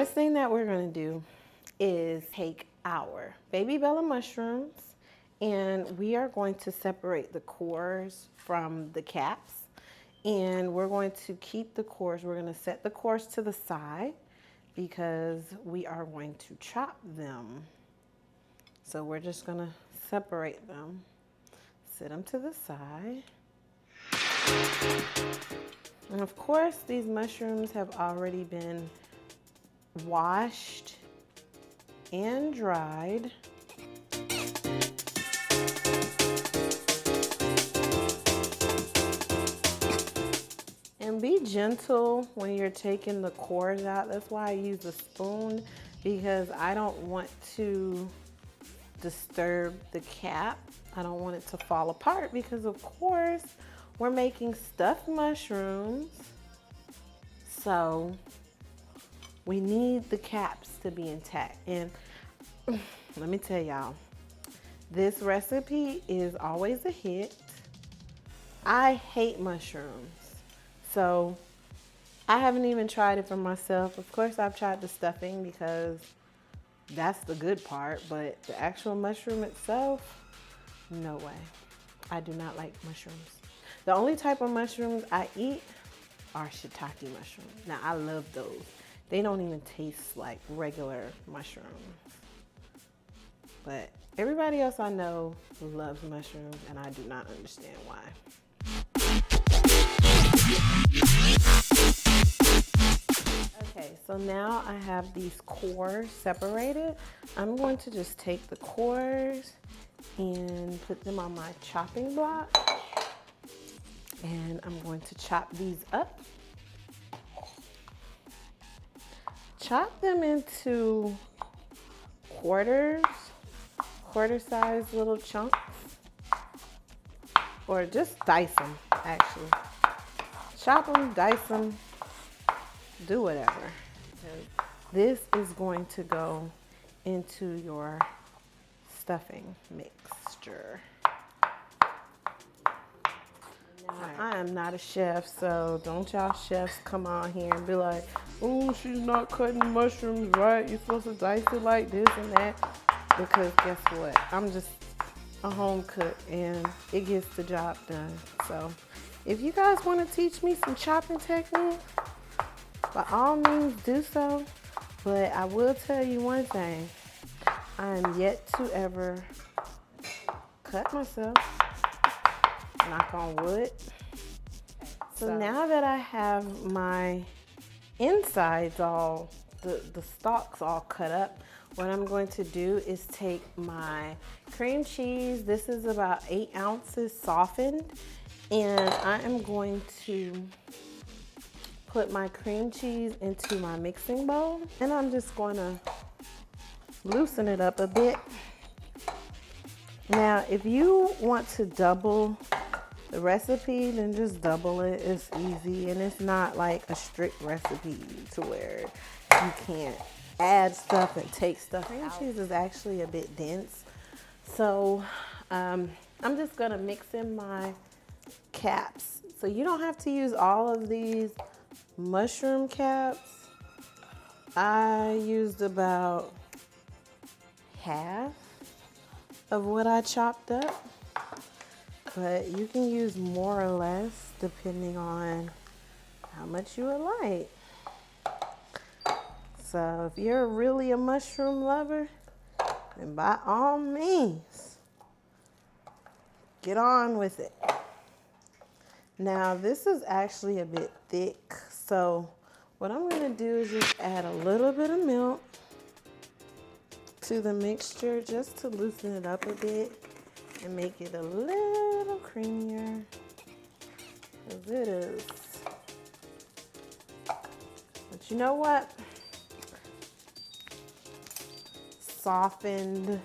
first thing that we're gonna do is take our baby bella mushrooms and we are going to separate the cores from the caps. And we're going to keep the cores, we're gonna set the cores to the side because we are going to chop them. So we're just gonna separate them, set them to the side. And of course, these mushrooms have already been washed and dried. And be gentle when you're taking the cores out. That's why I use a spoon, because I don't want to disturb the cap. I don't want it to fall apart because of course we're making stuffed mushrooms. So we need the caps to be intact. And let me tell y'all, this recipe is always a hit. I hate mushrooms. So I haven't even tried it for myself. Of course, I've tried the stuffing because that's the good part, but the actual mushroom itself, no way. I do not like mushrooms. The only type of mushrooms I eat are shiitake mushrooms. Now, I love those. They don't even taste like regular mushrooms. But everybody else I know loves mushrooms, and I do not understand why. Okay, so now I have these cores separated. I'm going to just take the cores and put them on my chopping block. And I'm going to chop these up. Chop them into quarter size little chunks. Or just dice them, actually. Chop them, dice them, do whatever. This is going to go into your stuffing mixture. I am not a chef, so don't y'all chefs come on here and be like, oh, she's not cutting mushrooms right. You're supposed to dice it like this and that. Because guess what? I'm just a home cook and it gets the job done. So if you guys want to teach me some chopping techniques, by all means do so. But I will tell you one thing. I am yet to ever cut myself. Knock on wood. So now that I have my insides all, the stalks all cut up, what I'm going to do is take my cream cheese. This is about 8 ounces softened. And I am going to put my cream cheese into my mixing bowl. And I'm just going to loosen it up a bit. Now, if you want to double the recipe, then just double it. It's easy, and it's not like a strict recipe to where you can't add stuff and take stuff. Cream cheese is actually a bit dense, so I'm just gonna mix in my caps. So you don't have to use all of these mushroom caps. I used about half of what I chopped up. But you can use more or less depending on how much you would like. So if you're really a mushroom lover, then by all means, get on with it. Now this is actually a bit thick, so what I'm gonna do is just add a little bit of milk to the mixture just to loosen it up a bit and make it a little creamier, because it is. But you know what? Softened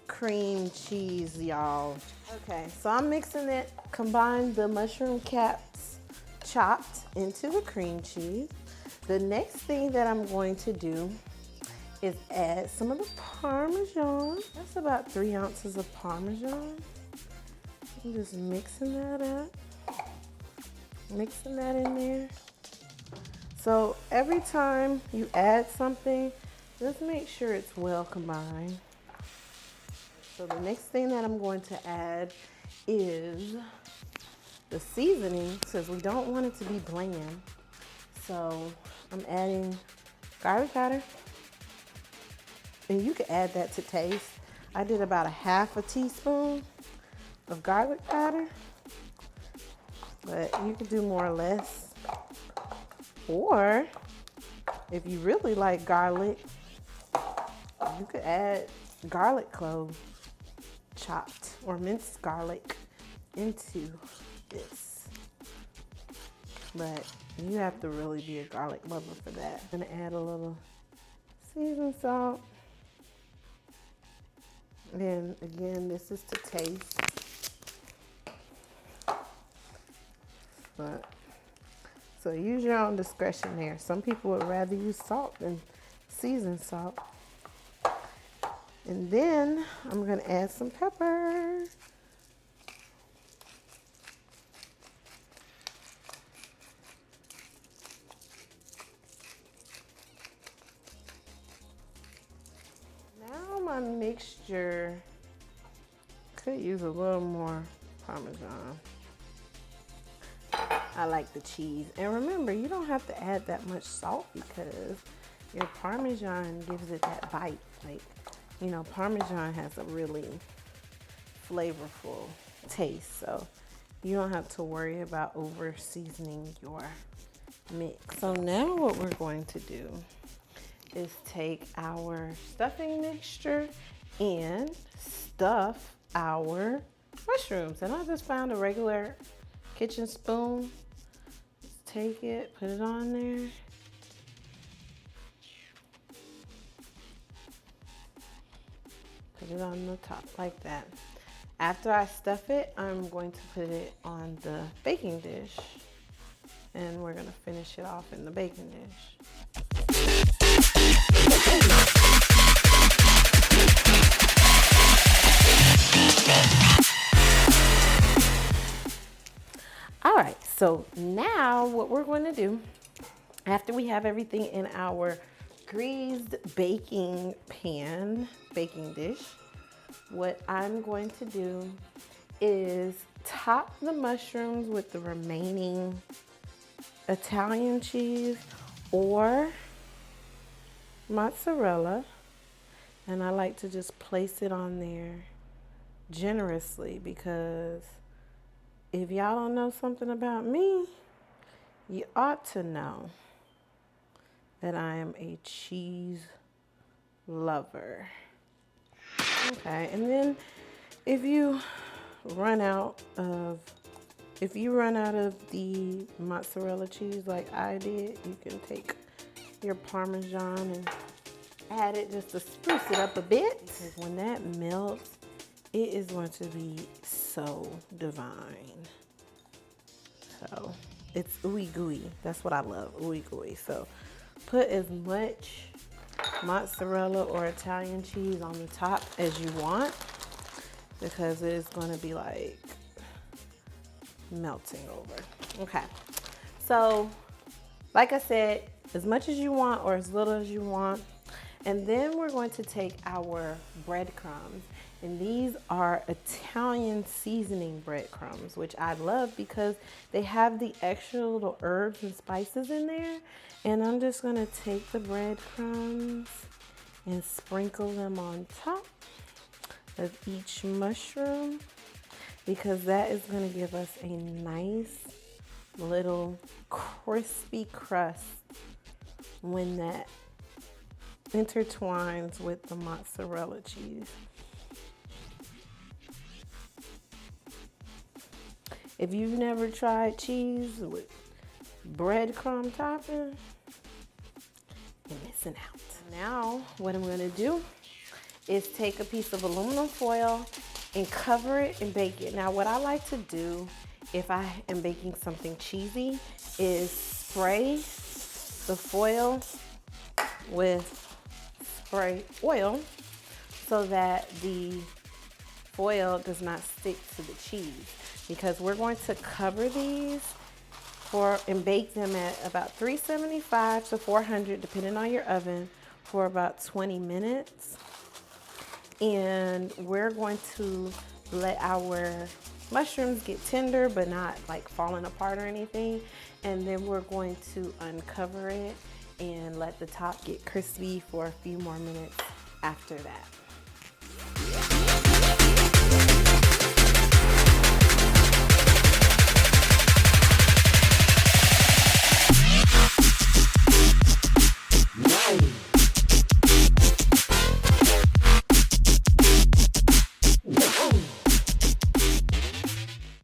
cream cheese, y'all. Okay, so I'm mixing it, combine the mushroom caps chopped into the cream cheese. The next thing that I'm going to do is add some of the Parmesan. That's about 3 ounces of Parmesan. I'm just mixing that up. Mixing that in there. So every time you add something, just make sure it's well combined. So the next thing that I'm going to add is the seasoning, since we don't want it to be bland. So I'm adding garlic powder, and you can add that to taste. I did about 1/2 teaspoon of garlic powder, but you can do more or less. Or if you really like garlic, you could add garlic cloves, chopped or minced garlic into this. But you have to really be a garlic lover for that. I'm gonna add a little seasoned salt. And again, this is to taste. But so use your own discretion there. Some people would rather use salt than seasoned salt. And then I'm gonna add some pepper. Now my mixture could use a little more Parmesan. I like the cheese. And remember, you don't have to add that much salt because your Parmesan gives it that bite. Like, you know, Parmesan has a really flavorful taste. So you don't have to worry about over seasoning your mix. So now what we're going to do is take our stuffing mixture and stuff our mushrooms. And I just found a regular kitchen spoon. Take it, put it on there. Put it on the top like that. After I stuff it, I'm going to put it on the baking dish. And we're gonna finish it off in the baking dish. All right, so now what we're going to do, after we have everything in our greased baking pan, baking dish, what I'm going to do is top the mushrooms with the remaining Italian cheese or mozzarella. And I like to just place it on there generously because if y'all don't know something about me, you ought to know that I am a cheese lover. Okay, and then if you run out of the mozzarella cheese like I did, you can take your Parmesan and add it just to spruce it up a bit. Because when that melts, it is going to be so divine. So it's ooey gooey. That's what I love, ooey gooey. So put as much mozzarella or Italian cheese on the top as you want because it is going to be like melting over. Okay, so like I said, as much as you want or as little as you want. And then we're going to take our breadcrumbs, and these are Italian seasoning breadcrumbs, which I love because they have the extra little herbs and spices in there. And I'm just gonna take the breadcrumbs and sprinkle them on top of each mushroom because that is gonna give us a nice little crispy crust when that intertwines with the mozzarella cheese. If you've never tried cheese with breadcrumb topping, you're missing out. Now, what I'm gonna do is take a piece of aluminum foil and cover it and bake it. Now, what I like to do if I am baking something cheesy is spray the foil with spray oil so that the foil does not stick to the cheese, because we're going to cover these and bake them at about 375 to 400, depending on your oven, for about 20 minutes. And we're going to let our mushrooms get tender, but not like falling apart or anything. And then we're going to uncover it and let the top get crispy for a few more minutes after that.